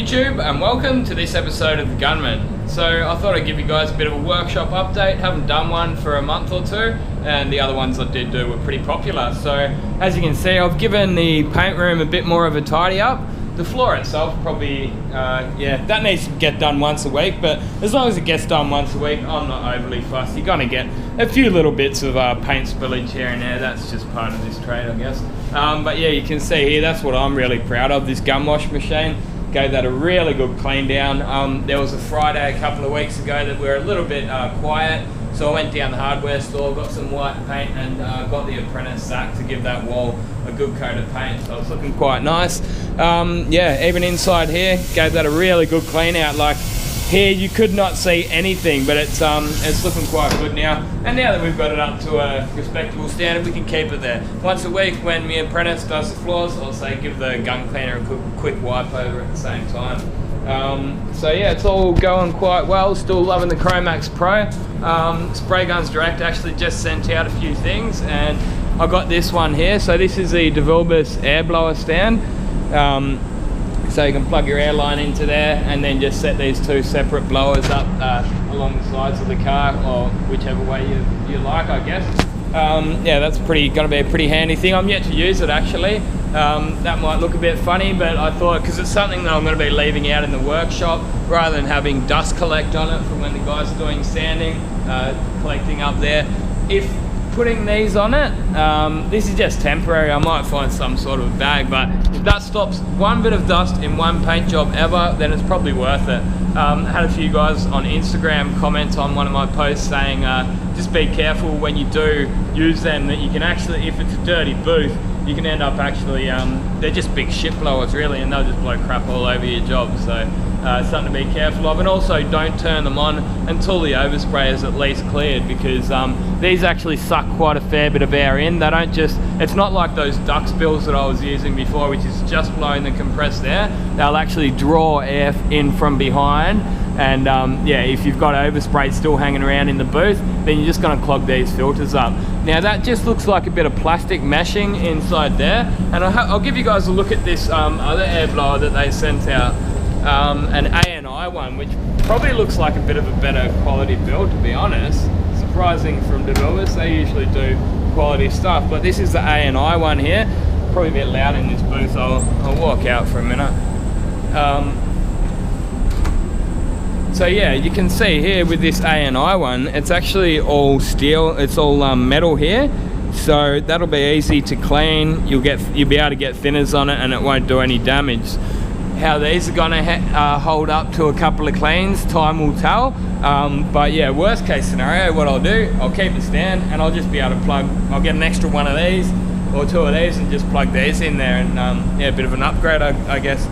YouTube and welcome to this episode of the Gunman. So I thought I'd give you guys a bit of a workshop update. Haven't done one for a month or two, and the other ones I did do were pretty popular. So as you can see, I've given the paint room a bit more of a tidy up. The floor itself probably, that needs to get done once a week, but as long as it gets done once a week, I'm not overly fussed. You're gonna get a few little bits of paint spillage here and there. That's just part of this trade, I guess. But yeah, you can see here, that's what I'm really proud of, this gum wash machine. Gave that a really good clean down. There was a Friday a couple of weeks ago that we were a little bit quiet, so I went down the hardware store, got some white paint, and got the apprentice Zach to give that wall a good coat of paint, so it's looking quite nice. Yeah, even inside here, gave that a really good clean out. Like here you could not see anything, but it's looking quite good now. And now that we've got it up to a respectable standard, we can keep it there. Once a week when my apprentice does the floors, I'll say give the gun cleaner a quick wipe over at the same time. So yeah, it's all going quite well. Still loving the Chromax Pro. Spray Guns Direct actually just sent out a few things, and I got this one here. So this is the Breathable Air blower stand. So you can plug your air line into there and then just set these two separate blowers up along the sides of the car, or whichever way you like, I guess. Yeah, that's going to be a pretty handy thing. I'm yet to use it actually. That might look a bit funny, but I thought, because it's something that I'm going to be leaving out in the workshop rather than having dust collect on it from when the guys are doing sanding, collecting up there. If putting these on it, this is just temporary. I might find some sort of bag, but if that stops one bit of dust in one paint job ever, then it's probably worth it. Had a few guys on Instagram comment on one of my posts saying just be careful when you do use them, that you can actually, if it's a dirty booth, you can end up actually, they're just big shit blowers really, and they'll just blow crap all over your job. So something to be careful of. And also don't turn them on until the overspray is at least cleared, because these actually suck quite a fair bit of air in. They don't just, it's not like those duck spills that I was using before, which is just blowing the compressed air. They'll actually draw air in from behind, and yeah, if you've got overspray still hanging around in the booth, then you're just going to clog these filters up. Now that just looks like a bit of plastic meshing inside there, and I'll give you guys a look at this other air blower that they sent out, an ANI one, which probably looks like a bit of a better quality build, to be honest. Surprising from developers, they usually do quality stuff, but this is the ANI one here. Probably a bit loud in this booth, I'll walk out for a minute. So yeah, you can see here with this ANI one, it's actually all steel, it's all metal here, so that'll be easy to clean. You'll be able to get thinners on it and it won't do any damage. How these are gonna hold up to a couple of cleans, time will tell. But yeah, worst case scenario, what I'll do, I'll keep the stand and I'll just be able to plug, I'll get an extra one of these or two of these and just plug these in there, and yeah, a bit of an upgrade, I guess.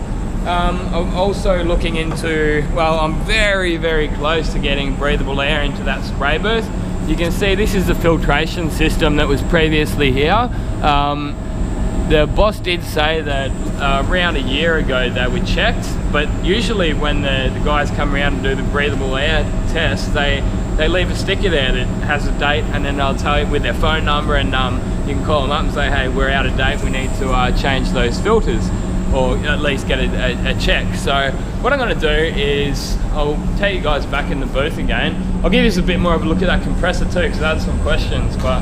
I'm also looking into, well, I'm very, very close to getting breathable air into that spray booth. You can see this is the filtration system that was previously here. The boss did say that around a year ago they were checked, but usually when the guys come around and do the breathable air test, they leave a sticker there that has a date, and then they'll tell you with their phone number, and you can call them up and say, hey, we're out of date, we need to change those filters, or at least get a check. So what I'm going to do is I'll take you guys back in the booth again. I'll give you a bit more of a look at that compressor too, because I had some questions. But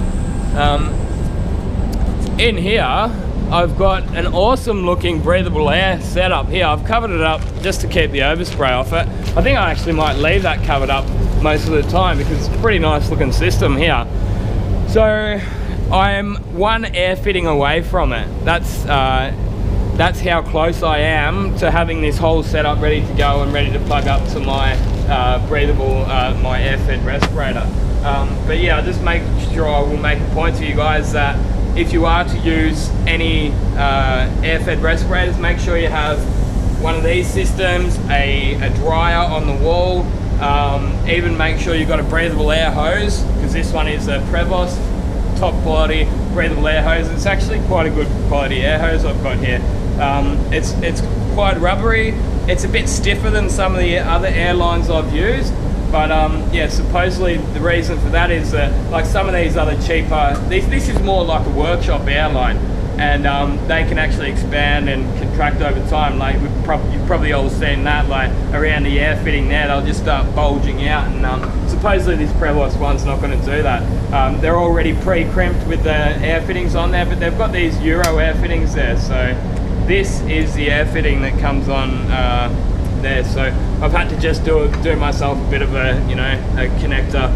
in here I've got an awesome looking breathable air setup here. I've covered it up just to keep the overspray off it. I think I actually might leave that covered up most of the time because it's a pretty nice looking system here. So I'm one air fitting away from it. That's how close I am to having this whole setup ready to go and ready to plug up to my breathable, my air-fed respirator. But yeah, I'll just make sure I will make a point to you guys that if you are to use any air-fed respirators, make sure you have one of these systems, a dryer on the wall, even make sure you've got a breathable air hose, because this one is a Prevost top quality breathable air hose. It's actually quite a good quality air hose I've got here. It's quite rubbery. It's a bit stiffer than some of the other airlines I've used, but yeah, supposedly the reason for that is that like some of these other cheaper, this is more like a workshop airline. and they can actually expand and contract over time. Like you've probably all seen that, like around the air fitting there, they'll just start bulging out, and supposedly this Prevost one's not going to do that. They're already pre-crimped with the air fittings on there, but they've got these Euro air fittings there, so this is the air fitting that comes on there. So I've had to just do myself a bit of a, you know, a connector,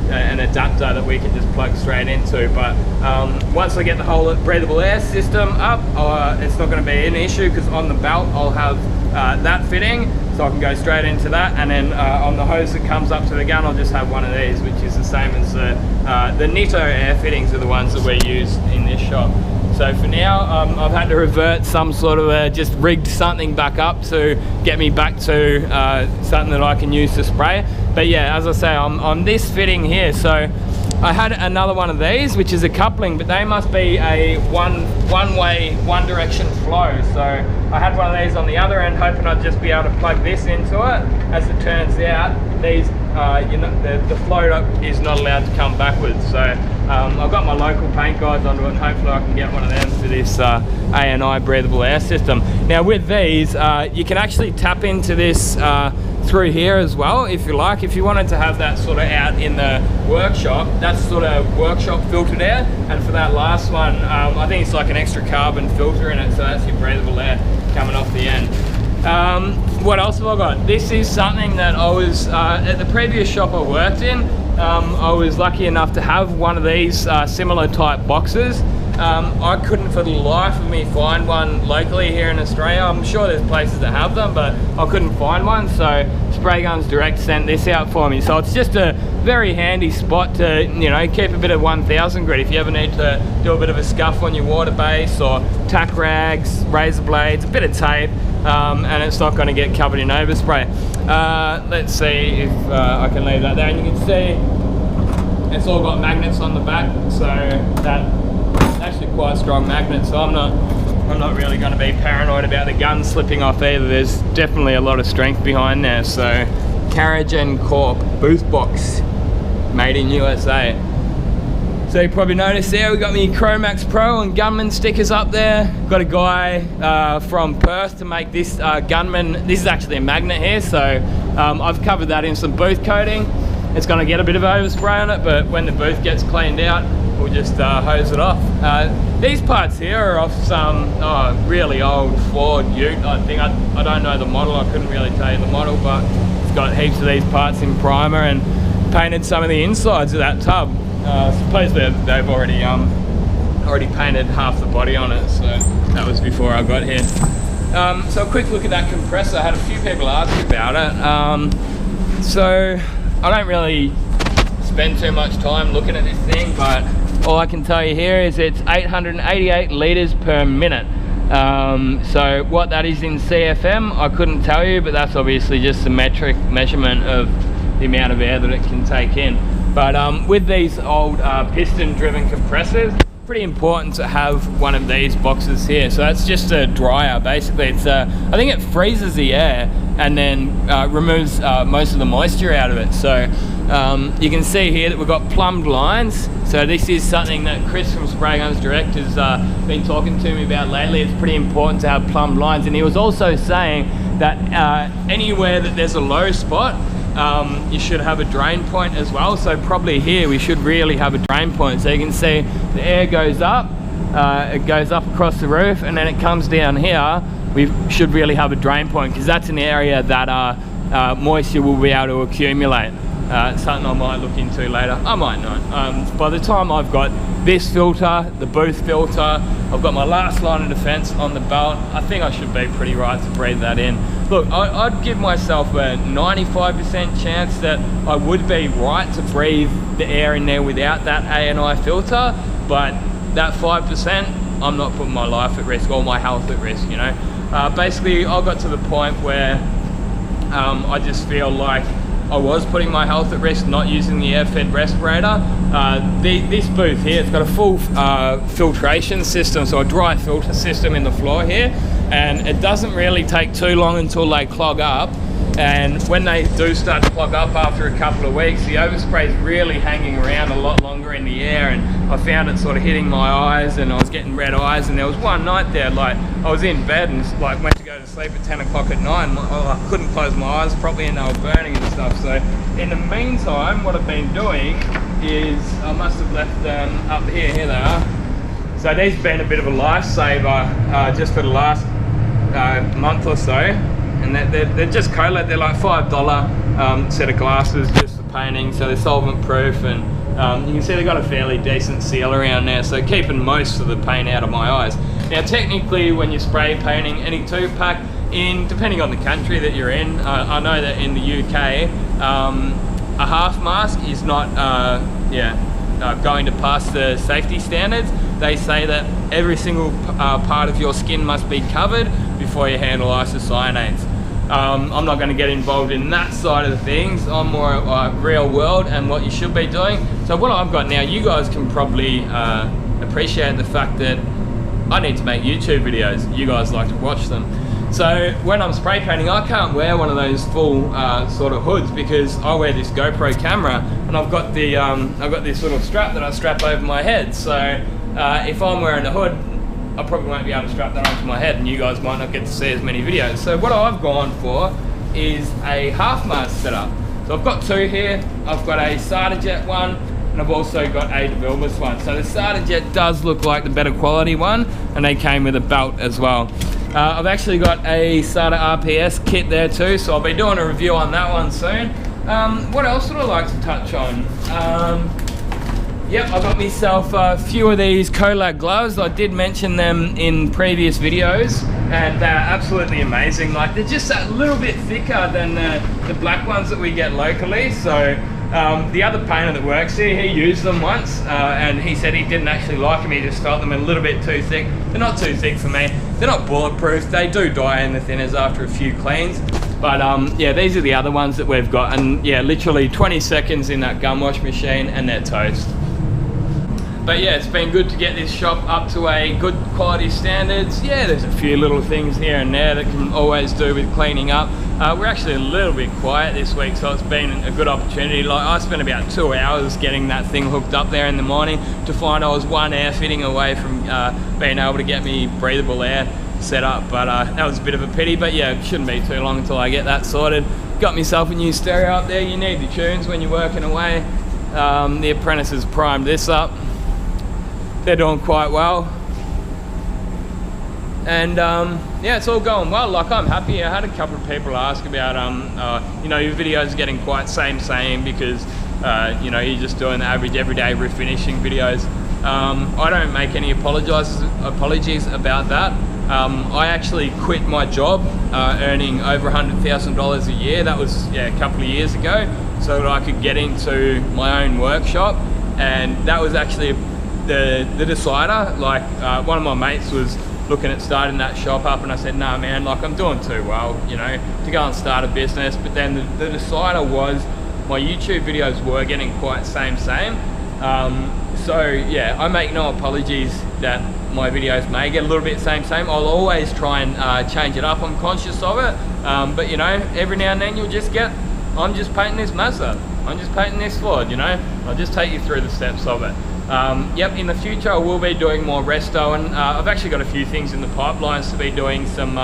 an adapter that we can just plug straight into. But once I get the whole breathable air system up, it's not going to be an issue, because on the belt I'll have that fitting, so I can go straight into that, and then on the hose that comes up to the gun I'll just have one of these, which is the same as the Nitto air fittings are the ones that we use in this shop. So for now, I've had to revert some sort of just rigged something back up to get me back to something that I can use to spray. But yeah, as I say, I'm on this fitting here. So I had another one of these, which is a coupling, but they must be a one-way, one-direction flow. So I had one of these on the other end, hoping I'd just be able to plug this into it. As it turns out, these, you know, the flow is not allowed to come backwards. So I've got my local paint guys onto it, and hopefully I can get one of them for this ANI breathable air system. Now with these, you can actually tap into this through here as well, if you like. If you wanted to have that sort of out in the workshop, that's sort of workshop filtered air. And for that last one, I think it's like an extra carbon filter in it, so that's your breathable air coming off the end. What else have I got? This is something that I was, at the previous shop I worked in, I was lucky enough to have one of these similar type boxes. I couldn't for the life of me find one locally here in Australia. I'm sure there's places that have them, but I couldn't find one, so Spray Guns Direct sent this out for me. So it's just a very handy spot to, you know, keep a bit of 1000 grit if you ever need to do a bit of a scuff on your water base, or tack rags, razor blades, a bit of tape, and it's not going to get covered in overspray. Let's see if I can leave that there, and you can see it's all got magnets on the back, so that actually quite strong magnets, so I'm not really going to be paranoid about the gun slipping off either. There's definitely a lot of strength behind there. So Caragen Corp booth box, made in USA. So you probably noticed there we got me Chromax Pro and Gunman stickers up there. Got a guy from Perth to make this Gunman. This is actually a magnet here, so I've covered that in some booth coating. It's going to get a bit of overspray on it, but when the booth gets cleaned out, we'll just hose it off. These parts here are off some really old Ford Ute, I think. I don't know the model, I couldn't really tell you the model, but it's got heaps of these parts in primer and painted some of the insides of that tub. Supposedly they've already painted half the body on it, so that was before I got here. So a quick look at that compressor. I had a few people ask about it. So I don't really spend too much time looking at this thing, but all I can tell you here is it's 888 litres per minute. So what that is in CFM, I couldn't tell you, but that's obviously just the metric measurement of the amount of air that it can take in. But with these old piston driven compressors, pretty important to have one of these boxes here. So that's just a dryer basically. It's I think it freezes the air and then removes most of the moisture out of it. So you can see here that we've got plumbed lines. So this is something that Chris from Spray Guns Direct has been talking to me about lately. It's pretty important to have plumbed lines, and he was also saying that anywhere that there's a low spot, you should have a drain point as well. So probably here we should really have a drain point. So you can see the air goes up, it goes up across the roof, and then it comes down here. We should really have a drain point, because that's an area that moisture will be able to accumulate. Something I might look into later. I might not. By the time I've got this filter, the booth filter, I've got my last line of defense on the belt, I think I should be pretty right to breathe that in. Look, I'd give myself a 95% chance that I would be right to breathe the air in there without that ANI filter, but that 5%, I'm not putting my life at risk or my health at risk, you know. Basically, I got to the point where I just feel like I was putting my health at risk not using the air-fed respirator. This booth here, it's got a full filtration system, so a dry filter system in the floor here, and it doesn't really take too long until they clog up And when they do start to clog up after a couple of weeks, the overspray is really hanging around a lot longer in the air, and I found it sort of hitting my eyes, and I was getting red eyes. And there was one night there, like I was in bed and like went to go to sleep at 10 o'clock at night, and I couldn't close my eyes properly, and they were burning and stuff. So in the meantime, what I've been doing is I must have left them up here. Here they are. So these have been a bit of a lifesaver just for the last month or so. And they're just coloured. They're like $5 set of glasses just for painting, so they're solvent proof, and you can see they've got a fairly decent seal around there, so keeping most of the paint out of my eyes. Now technically when you're spray painting any 2-pack, depending on the country that you're in, I know that in the UK a half mask is not going to pass the safety standards. They say that every single part of your skin must be covered before you handle isocyanates. I'm not going to get involved in that side of things. I'm more real world and what you should be doing. So what I've got now, you guys can probably appreciate the fact that I need to make YouTube videos. You guys like to watch them. So when I'm spray painting, I can't wear one of those full sort of hoods because I wear this GoPro camera, and I've got this little strap that I strap over my head. So if I'm wearing a hood, I probably won't be able to strap that onto my head, and you guys might not get to see as many videos. So what I've gone for is a half mask setup. So I've got two here. I've got a Starterjet one, and I've also got a DeVilbiss one. So the Starterjet does look like the better quality one, and they came with a belt as well. I've actually got a Starter RPS kit there too, so I'll be doing a review on that one soon. What else would I like to touch on? Yep, I got myself a few of these Kolag gloves. I did mention them in previous videos, and they're absolutely amazing. Like, they're just a little bit thicker than the black ones that we get locally. So the other painter that works here, he used them once, and he said he didn't actually like them. He just felt them a little bit too thick. They're not too thick for me. They're not bulletproof. They do die in the thinners after a few cleans. But yeah, these are the other ones that we've got, and yeah, literally 20 seconds in that gun wash machine and they're toast. But yeah, it's been good to get this shop up to a good quality standards. Yeah, there's a few little things here and there that can always do with cleaning up. We're actually a little bit quiet this week, so it's been a good opportunity. Like, I spent about 2 hours getting that thing hooked up there in the morning to find I was one air fitting away from being able to get me breathable air set up. But that was a bit of a pity, but yeah, it shouldn't be too long until I get that sorted. Got myself a new stereo up there. You need the tunes when you're working away. The apprentices primed this up. They're doing quite well, and yeah, it's all going well. Like, I'm happy. I had a couple of people ask about you know, your videos are getting quite same because you know, you're just doing the average everyday refinishing videos. I don't make any apologies about that. I actually quit my job earning over $100,000 a year. That was, yeah, a couple of years ago, so that I could get into my own workshop, and that was actually the decider. Like, one of my mates was looking at starting that shop up, and I said, nah man, like, I'm doing too well, you know, to go and start a business. But then the decider was my YouTube videos were getting quite same. So yeah, I make no apologies that my videos may get a little bit same. I'll always try and change it up. I'm conscious of it, but you know, every now and then you'll just get, I'm just painting this Mazda, I'm just painting this Ford, you know, I'll just take you through the steps of it. Yep, in the future I will be doing more resto, and I've actually got a few things in the pipelines to be doing some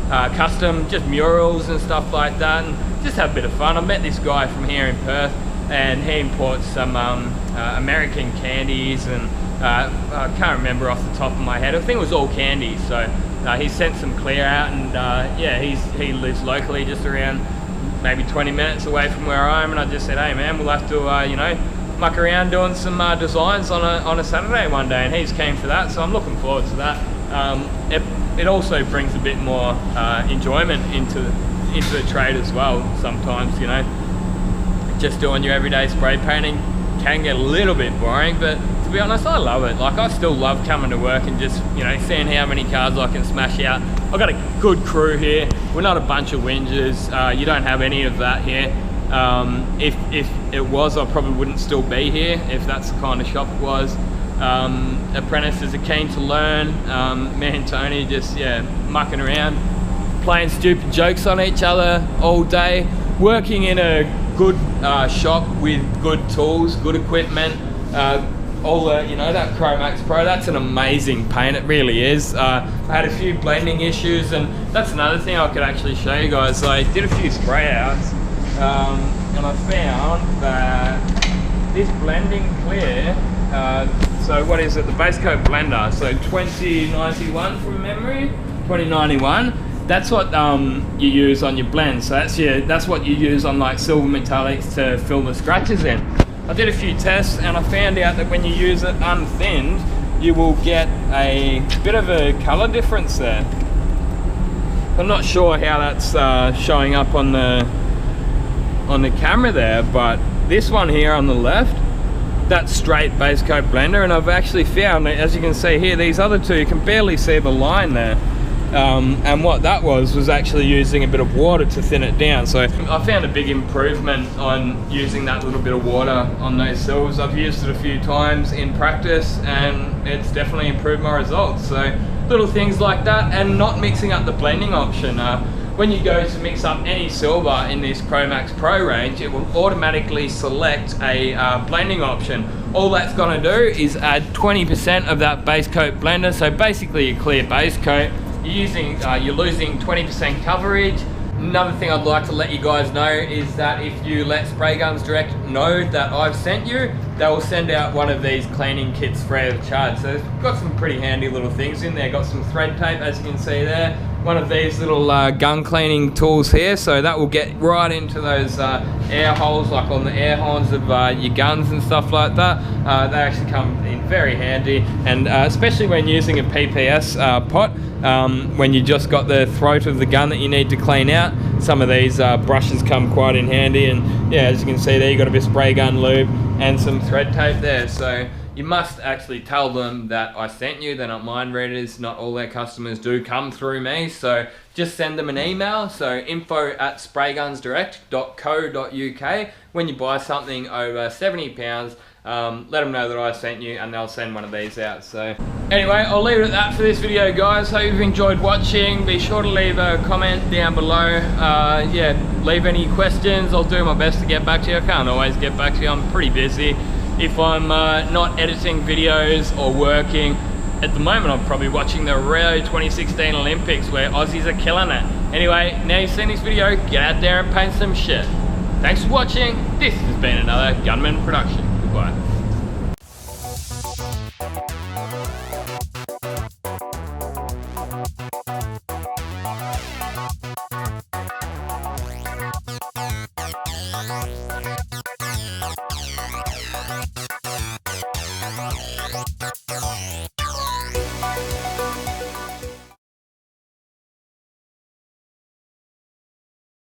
custom, just murals and stuff like that, and just have a bit of fun. I met this guy from here in Perth, and he imports some American candies, and I can't remember off the top of my head. I think it was all candy. So he sent some clear out, and yeah, he lives locally, just around maybe 20 minutes away from where I am, and I just said, hey man, we'll have to you know, muck around doing some designs on a Saturday one day, and he's keen for that, so I'm looking forward to that. It also brings a bit more enjoyment into the trade as well. Sometimes, you know, just doing your everyday spray painting can get a little bit boring, but to be honest, I love it. Like, I still love coming to work and just, you know, seeing how many cars I can smash out. I've got a good crew here. We're not a bunch of whingers. You don't have any of that here. If it was, I probably wouldn't still be here if that's the kind of shop it was. Apprentices are keen to learn. Me and Tony just, yeah, mucking around. playing stupid jokes on each other all day, working in a good shop with good tools, good equipment, all the, you know, that Chromax Pro, that's an amazing paint, it really is. I had a few blending issues, and that's another thing I could actually show you guys. I did a few spray outs, and I found that this blending clear, so what is it, the base coat blender, so 2091 from memory, 2091, that's what you use on your blend. So that's what you use on like silver metallics to fill the scratches in. I did a few tests and I found out that when you use it unthinned, you will get a bit of a color difference there. I'm not sure how that's showing up on the camera there, but this one here on the left, that's straight base coat blender, and I've actually found that, as you can see here, these other two, you can barely see the line there. And what that was actually using a bit of water to thin it down. So I found a big improvement on using that little bit of water on those silvers. I've used it a few times in practice and it's definitely improved my results. So little things like that, and not mixing up the blending option. When you go to mix up any silver in this Chromax Pro range, it will automatically select a blending option. All that's going to do is add 20% of that base coat blender, so basically a clear base coat. You're losing 20% coverage. Another thing I'd like to let you guys know is that if you let Spray Guns Direct know that I've sent you, they will send out one of these cleaning kits free of charge. So it's got some pretty handy little things in there. Got some thread tape, as you can see there. One of these little gun cleaning tools here, so that will get right into those air holes, like on the air horns of your guns and stuff like that. They actually come in very handy, and especially when using a PPS pot, when you just got the throat of the gun that you need to clean out, some of these brushes come quite in handy. And yeah, as you can see there, you've got a bit of spray gun lube and some thread tape there. So you must actually tell them that I sent you. They're not mind readers. Not all their customers do come through me. So just send them an email. So info@spraygunsdirect.co.uk. When you buy something over £70, let them know that I sent you and they'll send one of these out. So anyway, I'll leave it at that for this video, guys. Hope you've enjoyed watching. Be sure to leave a comment down below. Yeah, leave any questions. I'll do my best to get back to you. I can't always get back to you. I'm pretty busy. If I'm not editing videos or working, at the moment I'm probably watching the Rio 2016 Olympics where Aussies are killing it. Anyway, now you've seen this video, get out there and paint some shit. Thanks for watching. This has been another Gunman production. Goodbye.